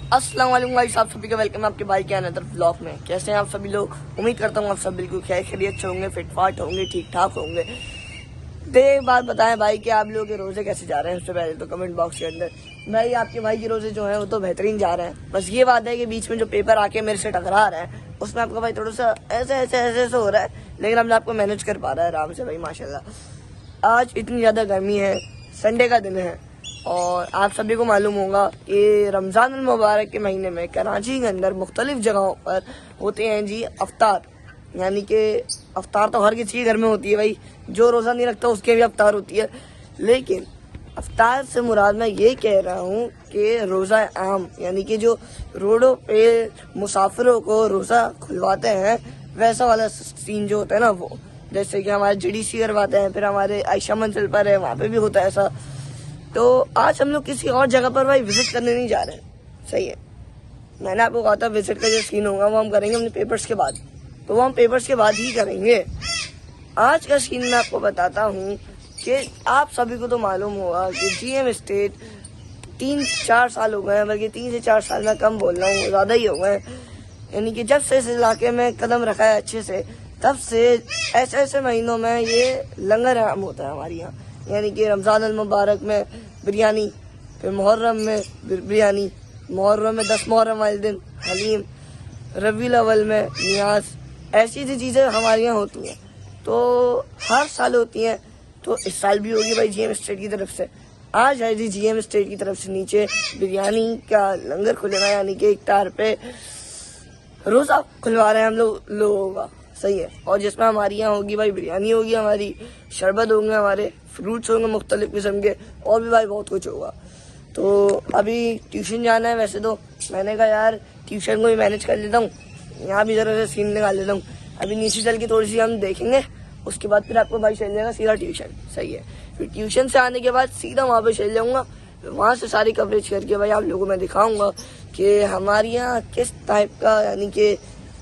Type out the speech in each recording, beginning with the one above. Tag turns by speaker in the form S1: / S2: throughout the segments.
S1: अस्सलाम वालेकुम गाइस, आप सभी का वेलकम है आपके भाई के अनदर व्लॉग में। कैसे हैं आप सभी लोग? उम्मीद करता हूँ आप सब बिल्कुल खैरियत से होंगे, फिटफाट होंगे, ठीक ठाक होंगे। एक बात बताएं भाई कि आप लोगों के रोजे कैसे जा रहे हैं। उससे पहले तो कमेंट बॉक्स के अंदर भाई आपके भाई के रोजे जो है वो तो बेहतरीन जा रहे हैं। बस ये बात है कि बीच में जो पेपर आके मेरे से टकरा रहा है उसमें आपका भाई थोड़ा सा ऐसे हो रहा है, लेकिन हम आपको मैनेज कर पा रहा है आराम से भाई माशाल्लाह। आज इतनी ज्यादा गर्मी है, संडे का दिन है और आप सभी को मालूम होगा कि रमजान अल मुबारक के महीने में कराची के अंदर मुख्तलिफ जगहों पर होते हैं जी अफ्तार। यानी कि अफ्तार तो हर किसी के घर में होती है भाई, जो रोज़ा नहीं रखता उसके भी अफ्तार होती है। लेकिन अफ्तार से मुराद मैं ये कह रहा हूँ कि रोज़ा आम, यानी कि जो रोडों पे मुसाफिरों को रोज़ा खुलवाते हैं वैसा वाला सीन जो होता है ना, वो जैसे कि हमारे GDC करवाते हैं, फिर हमारे आयशा मंजिल पर है वहाँ पे भी होता है ऐसा। तो आज हम लोग किसी और जगह पर भाई विजिट करने नहीं जा रहे हैं, सही है। मैंने आपको कहा था विजिट का जो सीन होगा वो हम करेंगे अपने पेपर्स के बाद, तो वो हम पेपर्स के बाद ही करेंगे। आज का सीन मैं आपको बताता हूँ कि आप सभी को तो मालूम होगा कि GM स्टेट 3-4 साल हो गए हैं, बल्कि 3 से 4 साल में कम बोल रहा हूँ, ज़्यादा ही हो गए हैं। यानी कि जब से इस इलाके में कदम रखा है अच्छे से, तब से ऐसे महीनों में ये लंगर आम होता है हमारे यहाँ। यानी कि रमज़ान अल मुबारक में बिरयानी, फिर मुहर्रम में बिरयानी, मुहर्रम में 10 मुहर्रम वाले दिन हलीम, रबीउल अव्वल में नियाज, ऐसी ऐसी चीज़ें हमारे यहाँ होती हैं। तो हर साल होती हैं, तो इस साल भी होगी भाई GM स्टेट की तरफ से। आज है जी GM स्टेट की तरफ से नीचे बिरयानी का लंगर खुलेगा, यानी कि इफ्तार पे रोज़ा खुलवा रहे हैं हम लोगों का, सही है। और जिसमें हमारी यहाँ होगी भाई बिरयानी होगी, हमारी शरबत होंगे, हमारे फ्रूट्स होंगे मुख्तलिफ किस्म के, और भी भाई बहुत कुछ होगा। तो अभी ट्यूशन जाना है, वैसे तो मैंने कहा यार ट्यूशन को भी मैनेज कर लेता हूँ, यहाँ भी ज़रा से सीन निकाल लेता हूँ। अभी नीचे चल के थोड़ी सी हम देखेंगे, उसके बाद फिर आपको भाई चल जाएगा सीधा ट्यूशन, सही है। फिर ट्यूशन से आने के बाद सीधा वहाँ पे चल जाऊँगा, वहाँ से सारी कवरेज करके भाई आप लोगों को मैं दिखाऊँगा कि हमारे यहाँ किस टाइप का यानी कि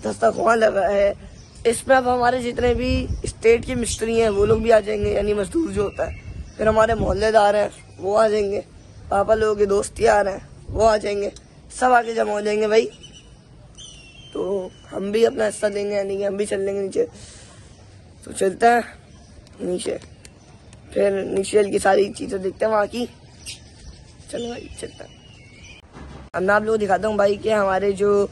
S1: दस्तरखान लगा है। इसमें अब हमारे जितने भी स्टेट के मिस्त्री हैं वो लोग भी आ जाएंगे, यानी मजदूर जो होता है। फिर हमारे मोहल्लेदार हैं वो आ जाएंगे, पापा लोगों के दोस्त यार हैं वो आ जाएंगे, सब आके जमा हो जाएंगे भाई। तो हम भी अपना हिस्सा देंगे, यानी कि हम भी चल लेंगे नीचे। तो चलते हैं नीचे, फिर नीचे चल के सारी चीज़ें देखते हैं वहाँ की। चलो भाई चलते हैं। अब मैं आप लोगों को दिखाता हूँ भाई कि हमारे जो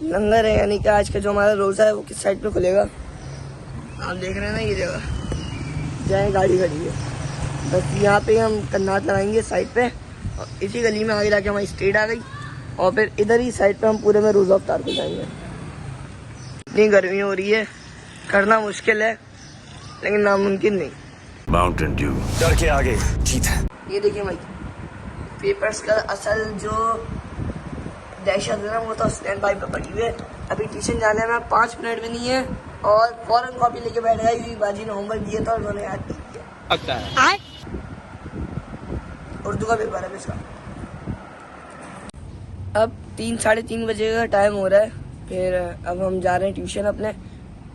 S1: लंगर है, यानी कि आज का जो हमारा रोज़ा है वो किस साइड पे खुलेगा। आप देख रहे हैं ना ये जगह जहाँ गाड़ी खड़ी है, बस यहाँ पे हम कन्नात लगाएंगे साइड पे, और इसी गली में आगे जाके हमारी स्टेट आ गई, और फिर इधर ही साइड पे हम पूरे में रोज़ा अफ्तार को जाएंगे। इतनी गर्मी हो रही है, करना मुश्किल है लेकिन नामुमकिन नहीं।
S2: माउंटेन ड्यू डर के आगे जीत है।
S1: ये देखिए भाई, पेपर्स का असल जो दहशत है ना वो तो स्टैंड बाई पे पड़ी हुई है। अभी ट्यूशन जाने में 5 मिनट भी नहीं है और फौरन कॉपी लेके बैठ गई, क्योंकि बाजी ने होमवर्क दिया था और उन्होंने याद नहीं किया। उर्दू का पेपर है इसका। अब 3-3:30 बजे का टाइम हो रहा है। फिर अब हम जा रहे हैं ट्यूशन अपने।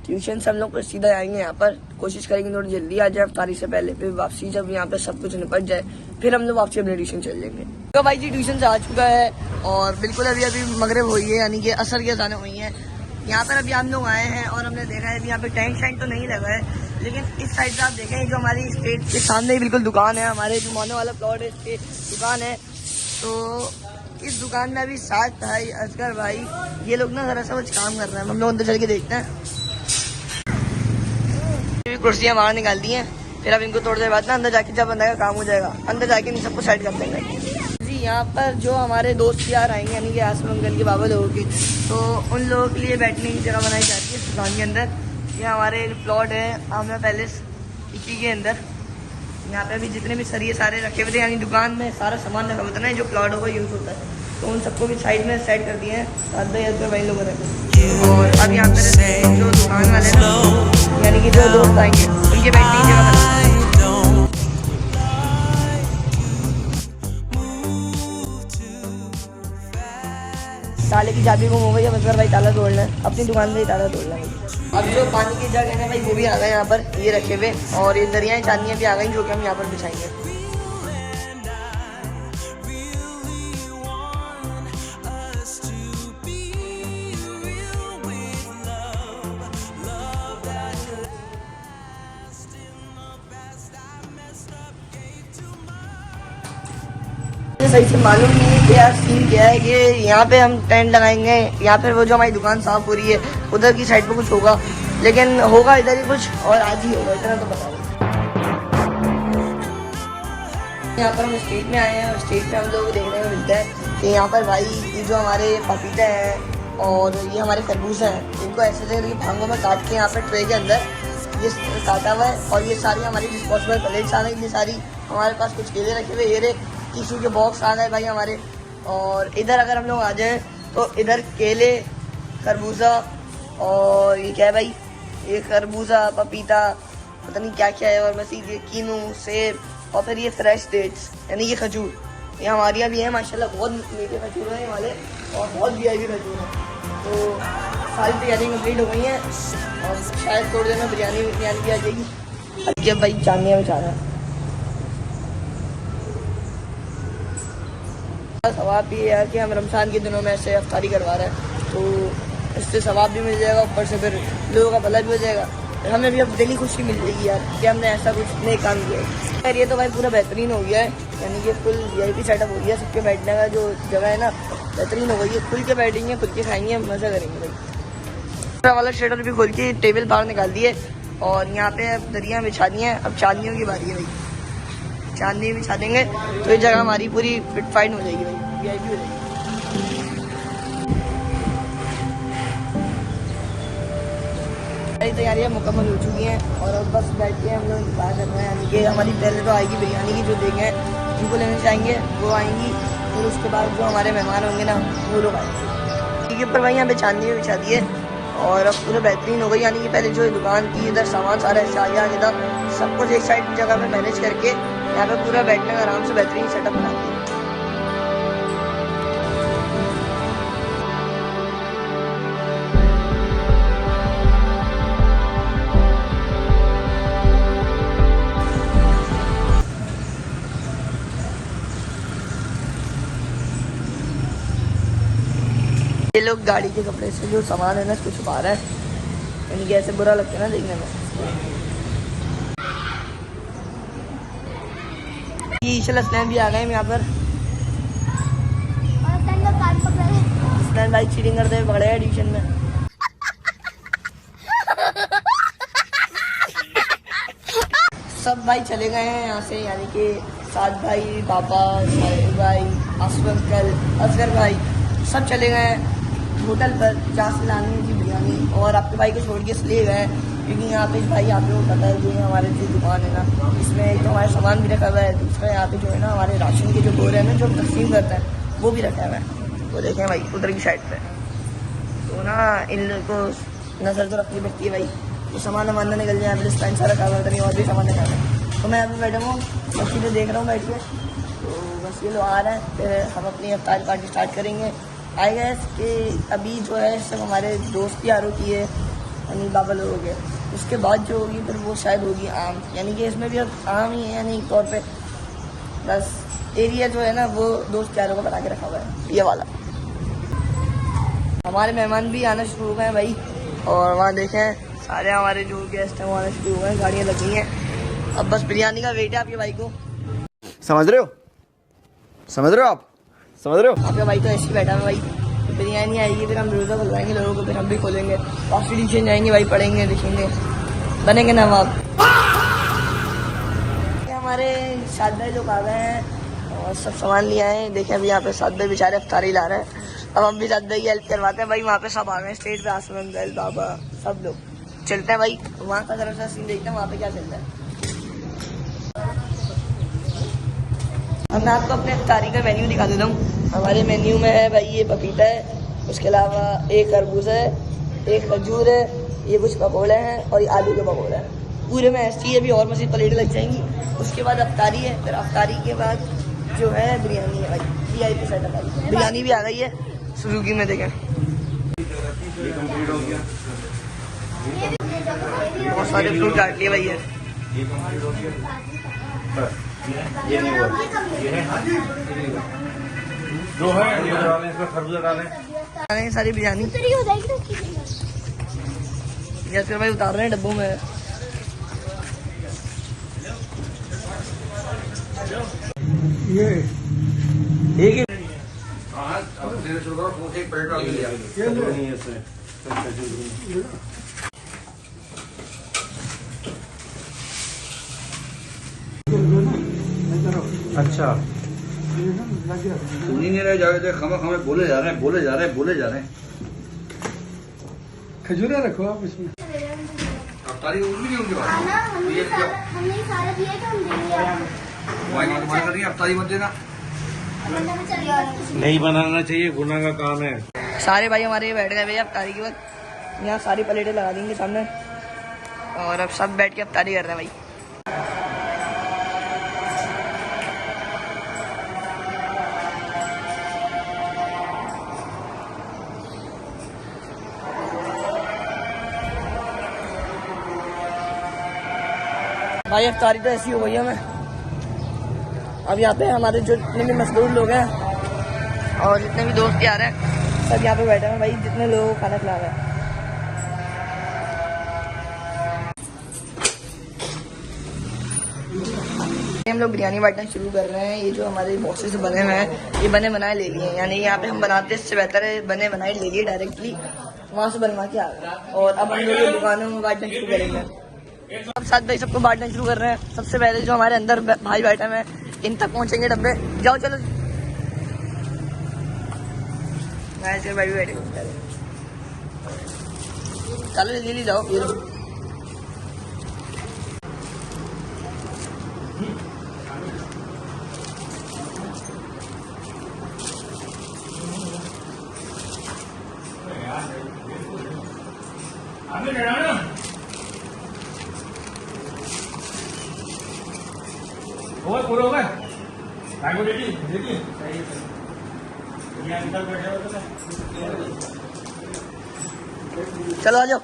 S1: ट्यूशन से हम लोग सीधा आएंगे यहाँ पर, कोशिश करेंगे थोड़ी जल्दी आ जाए अफ्तारी से पहले। फिर वापसी जब यहाँ पे सब कुछ निपट जाए फिर हम लोग वापसी अपने ट्यूशन चल जाएंगे। तो भाई जी ट्यूशन से आ चुका है और बिल्कुल अभी मगरिब हुई है, यानी कि असर की अज़ानें हुई हैं। यहाँ पर अभी हम लोग आए हैं और हमने देखा है यहाँ पे टैंक शैंक तो नहीं लगा है, लेकिन इस साइड से आप देखें जो हमारी स्टेट के सामने ही बिल्कुल दुकान है, हमारे जो मोने वाला प्लॉट है इसके दुकान है। तो इस दुकान में अभी साथ भाई असगर भाई ये लोग ना ज़रा सा कुछ काम कर रहे हैं, हम लोग अंदर चल के देखते हैं। कुर्सियाँ बाहर निकाल दी हैं, फिर अब इनको थोड़ी देर बाद ना अंदर जाके जब अंदर का काम हो जाएगा अंदर जाके इन सबको साइड कर देंगे जी। यहाँ पर जो हमारे दोस्त यार आएंगे, यानी कि आसम अंकल के बाबा लोगों की, तो उन लोगों के लिए बैठने की जगह बनाई जाती है दुकान के अंदर। ये हमारे प्लॉट है आमिर पैलेस इसी के अंदर। यहाँ पे अभी जितने भी सरिये सारे रखे हुए थे, यानी दुकान में सारा सामान रखा होता है जो प्लॉटों का यूज़ होता है, तो उन सबको भी साइड में सेट कर दिए हैं 7 भाई लोगों ने। और अब यहाँ पर जो दुकान वाले हैं, यानी कि जो दोस्त आएंगे उनके बैठने की जगह ताले की चाबी गुम हो गई है, बस भाई ताला तोड़ना है, अपनी दुकान से ही ताला तोड़ना है। अब जो पानी की जग है ना भाई वो भी आ गए यहाँ पर, ये रखे हुए, और ये दरियाएं चांदियाँ भी आ गई जो कि हम यहाँ पर बिछाएंगे। मुझे सही से मालूम नहीं है कि यार सीन क्या है। कि यहाँ पे हम टेंट लगाएंगे, यहाँ पे वो जो हमारी दुकान साफ हो रही है उधर की साइड पे कुछ होगा, लेकिन होगा इधर ही कुछ और आज ही होगा, इतना तो बता दो। यहाँ पर हम स्ट्रीट में आए हैं और स्ट्रीट में हम लोग देखने को मिलता है कि यहाँ पर भाई ये जो हमारे पपीते हैं और ये हमारे तरबूज हैं, इनको ऐसे करके भांगों में काट के यहाँ पर ट्रे के अंदर ये काटा हुआ है। और ये सारी हमारी डिस्पोजेबल प्लेट्स आ गई, ये सारी हमारे पास कुछ केले रखे हुए, ये टिश्यू के बॉक्स आ गए भाई हमारे। और इधर अगर हम लोग आ जाएँ तो इधर केले, खरबूजा और ये क्या है भाई, ये खरबूजा, पपीता, पता नहीं क्या क्या है, और मसीद ये कीनू, सेब और फिर ये फ्रेश डेट्स यानी ये खजूर, ये हमारे यहाँ भी है माशाल्लाह। बहुत मीठे खजूर हैं ये वाले और बहुत VIP खजूर हैं। तो सारी तैयारी कंप्लीट हो गई हैं और शायद थोड़ी देर में बिरयानी भी आ जाएगी। अब भाई चांदिया में जा रहा है। सवाब भी है कि हम रमज़ान के दिनों में ऐसे अफ्तारी करवा रहे हैं, तो इससे सवाब भी मिल जाएगा, ऊपर से फिर लोगों का भला भी हो जाएगा। हमें भी अब दिली खुशी मिल जाएगी यार कि हमने ऐसा कुछ नए काम किया है। यार ये तो भाई पूरा बेहतरीन हो गया है, यानी कि फुल VIP सेटअप हो गया, सबके बैठने का जो जगह है ना बेहतरीन हो गई है। खुल के बैठेंगे, खुल के खाएंगे, मज़ा करेंगे भाई। वाला शटर भी खोल के टेबल बाहर निकाल दिए और यहाँ पे अब दरिया बिछा दी हैं। अब चांदनियों की बारी है भाई, चांदनी बिछा देंगे तो ये जगह हमारी पूरी फिट फाइन हो जाएगी भाई, VIP हो जाएगी। सारी तैयारियाँ मुकम्मल हो चुकी हैं और अब बस बैठ के हम लोग इंतजार कर रहे हैं। यानी कि हमारी पहले तो आएगी बिरयानी की जो देंगे उनको लेने जाएंगे, वो आएंगी, फिर उसके बाद जो हमारे मेहमान होंगे ना वो लोग आएंगे। ठीक है, पर भाई यहाँ पे चांदनी बिछा दिए और अब पूरा बेहतरीन हो गई। यानी कि पहले जो दुकान की इधर सामान सारा ऐसे आगे आगे था, सब कुछ एक साइड जगह पे मैनेज करके यहाँ पे पूरा बैठने का आराम से बेहतरीन सेटअप बना दिया। ये लोग गाड़ी के कपड़े से जो सामान है ना इसको छुपा रहा है, यानी कि ऐसे बुरा लगता है ना देखने में। ये ईशल असलैन भी आ गए हैं यहाँ पर। असलैन भाई चीटिंग करते हुए पकड़े हैं ट्यूशन में। सब भाई चले गए हैं यहाँ से, यानी कि साद भाई, पापा, साहिल भाई, आसफ अंकल, असगर भाई सब चले गए हैं होटल पर जहाँ से लानी थी बिरयानी। और आपके भाई को छोड़ के इसलिए गए क्योंकि यहाँ पे भाई आप लोगों को पता है जो हमारे जो दुकान है ना, इसमें एक तो हमारे सामान भी रखा हुआ है, दूसरा यहाँ पे जो है ना हमारे राशन के जो बोरे हैं ना जो तकसीम करता है वो भी रखा हुआ है। वो देखें भाई उधर की साइड पे, तो ना इन लोगों को नजर तो रखनी पड़ती है भाई, तो सामान हमारा निकल जाए। अभी डिस्पेंसर रखा हुआ है और भी सामान रखा हुआ है, तो मैं अभी बैठा हूँ बच्ची पे देख रहा हूँ बैठ के। तो बस ये लोग आ रहे हैं, फिर हम अपनी अफ्तारी पार्टी स्टार्ट करेंगे। आई गैस कि अभी जो है सब हमारे दोस्त यारों की है, यानी बाबा लोग हो गए, उसके बाद जो होगी फिर वो शायद होगी आम, यानी कि इसमें भी अब आम ही है, यानी तौर पे बस एरिया जो है ना वो दोस्त यारों को बना के रखा हुआ है ये वाला। हमारे मेहमान भी आना शुरू हो गए हैं भाई, और वहाँ देखें सारे हमारे जो गेस्ट हैं वो आना शुरू हो गए हैं, गाड़ियाँ लग गई हैं। अब बस बिरयानी का वेट है आपके भाई को।
S2: समझ रहे हो, समझ रहे हो आप, समझ रहे हो।
S1: आपका भाई तो ऐसे ही बैठा है भाई, बिरयानी आएगी फिर हम रोज़ा खुलवाएंगे लोगों को, फिर हम भी खोलेंगे, कॉन्स्टिट्यूशन जाएंगे भाई, पढ़ेंगे लिखेंगे, बनेंगे नवाब। हमारे साद भाई लोग आ गए हैं और सब सामान लिए आए हैं। देखें अभी यहाँ पे साद भाई बेचारे अफ्तारी ला रहे हैं, अब हम भी साद भाई की हेल्प करवाते हैं भाई। वहाँ पे सब आ गए स्टेज पे, आसमान गैल बाबा सब लोग। चलते हैं भाई वहाँ का जरा सा सीन देखते हैं वहाँ पे क्या चलता है। अब मैं आपको अपने अफ्तारी का मेन्यू दिखा देता हूँ। हमारे मेन्यू में है भाई ये पपीता है, उसके अलावा एक खरबूजा है, एक खजूर है, ये कुछ पकौड़े हैं और ये आलू के पकौड़े हैं। पूरे में ऐसी अभी और मज़ीद प्लेट लग जाएंगी। उसके बाद अफ्तारी है, फिर अफ्तारी के बाद जो है बिरयानी है भाई, VIP सेटअप है। बिरयानी भी आ गई है सुजुकी में, देखें बहुत सारे फ्रूट काट लिए भैया।
S3: ये नहीं हुआ, ये है जो है ये डालें, इसमें खरबूजा डालें,
S1: सारी बिरयानी जैसे भाई उतार रहे हैं डब्बों में।
S4: ये
S2: एक प्लेट और लिया।
S3: नहीं है इसमें। अच्छा
S2: सुन ही नहीं रहे, जाके खमे बोले जा रहे हैं।
S4: खजूरें रखो आप इसमें।
S2: अफ्तारी उंगली उनके पास
S5: हमने सारा दिया तो हम देंगे आपको।
S2: वाइन मार कर रही है, अफ्तारी मत देना।
S3: नहीं बनाना चाहिए, गुनाह का काम है।
S1: सारे भाई हमारे बैठ गए भैया अफ्तारी के वक्त। यहाँ सारी प्लेटें लगा देंगे सामने और अब सब बैठ के अफ्तारी कर रहे हैं भाई। भाई अफ्तारी तो ऐसी हो गई है हमें। अब यहाँ पे हमारे जो जितने भी मजदूर लोग हैं और जितने भी दोस्त आ रहे हैं सब यहाँ पे बैठे हैं भाई, जितने लोगों को खाना खिला रहे हैं। हम लोग बिरयानी बांटना शुरू कर रहे हैं। ये जो हमारे बॉक्सेस बने हुए हैं ये बने बनाए ले लिए हैं, यानी यहाँ पे हम बनाते इससे बेहतर है बने बनाए ले लिए डायरेक्टली वहाँ से बनवा के आ गए। और अब हम लोग दुकानों में बांटना शुरू करेंगे। अब साथ भाई सबको बांटना शुरू कर रहे हैं। सबसे पहले जो हमारे अंदर भाई बैठे हुए हैं इन तक पहुंचेंगे डब्बे। जाओ चलो भाई भी बैठे चलो जल्दी जाओ। ये लो
S3: पूरा हो गया। देखिए
S1: चलो आ जाओ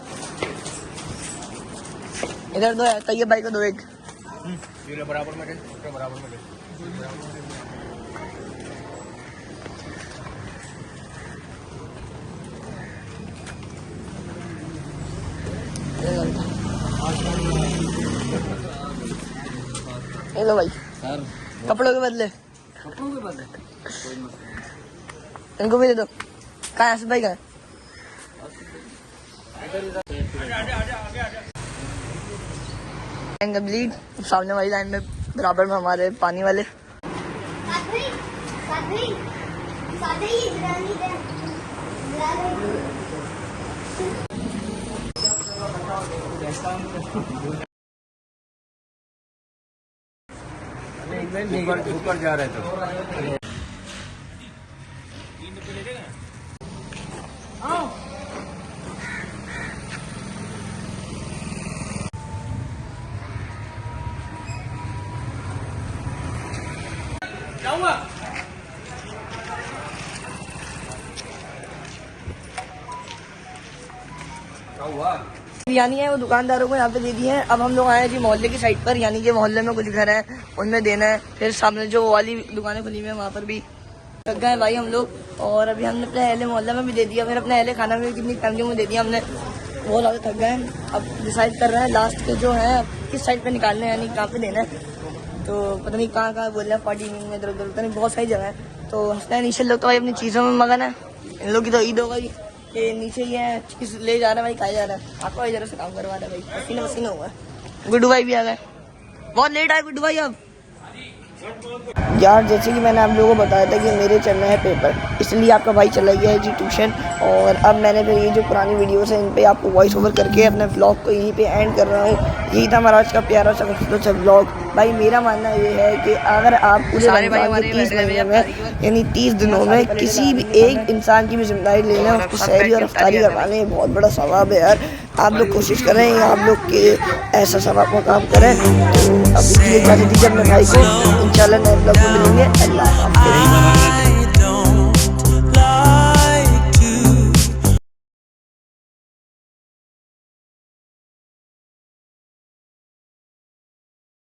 S1: इधर दो तैयब भाई को दो एक।
S3: बराबर में
S1: ये लो भाई कपड़ों के बदले इनको भी दे दो। कहाँ है भाई? कहाँ कंप्लीट। सामने वाली लाइन में बराबर में हमारे पानी वाले
S3: ऊपर जा रहे थे।
S1: बिरयानी है वो दुकानदारों को यहाँ पे दे दी है। अब हम लोग आए हैं जी मोहल्ले की साइड पर, यानी कि मोहल्ले में कुछ घर हैं उनमें देना है। फिर सामने जो वाली दुकानें खुली हुई है वहाँ पर भी लग गए भाई हम लोग। और अभी हमने अपने अहले मोहल्ला में भी दे दिया, फिर अपने अहले खाना में भी कितनी फैमिली में दे दिया हमने। बहुत ज़्यादा थक गए हैं। अब डिसाइड कर रहे हैं लास्ट के जो है किस साइड पर निकालना है, यानी कहाँ पे देना है। तो पता नहीं कहाँ बोल रहे हैं, 40 में इधर उधर, पता नहीं बहुत सारी जगह है। तो हंसते हैं नीचे लोग तो भाई अपनी चीज़ों में मगन है। इन लोग की तो ईद हो गई कि नीचे ही है, किस ले जा रहा है भाई, खाया जा रहा है। आपको भाई जरा से काम करवा रहा है भाई, पसीना पसीना हुआ है। गुड्डू भाई भी आ गए, बहुत लेट आए गुड्डू भाई। अब यार जैसे कि मैंने आप लोगों को बताया था कि मेरे चल रहे हैं पेपर, इसलिए आपका भाई चला गया है जी ट्यूशन। और अब मैंने फिर ये जो पुरानी वीडियोस हैं इन पे आपको वॉइस ओवर करके अपने व्लॉग को यहीं पे एंड कर रहा हूँ। यही था हमारा आज का प्यारा सा खूबसूरत सा व्लॉग। भाई मेरा मानना ये है कि अगर आप पूरे रमजान के 30 महीने में यानी 30 दिनों में किसी भी एक इंसान की भी जिम्मेदारी ले लें, उसको सहरी और अफ्तारी करवाने, बहुत बड़ा सवाब है यार। आप लोग कोशिश करें, आप लोग के ऐसा सवाब का काम करें। तो अब इसलिए इजाज़त दीजिए अपने भाई को, इंशाल्लाह नए व्लॉग में मिलेंगे। अल्लाह हाफ़िज़।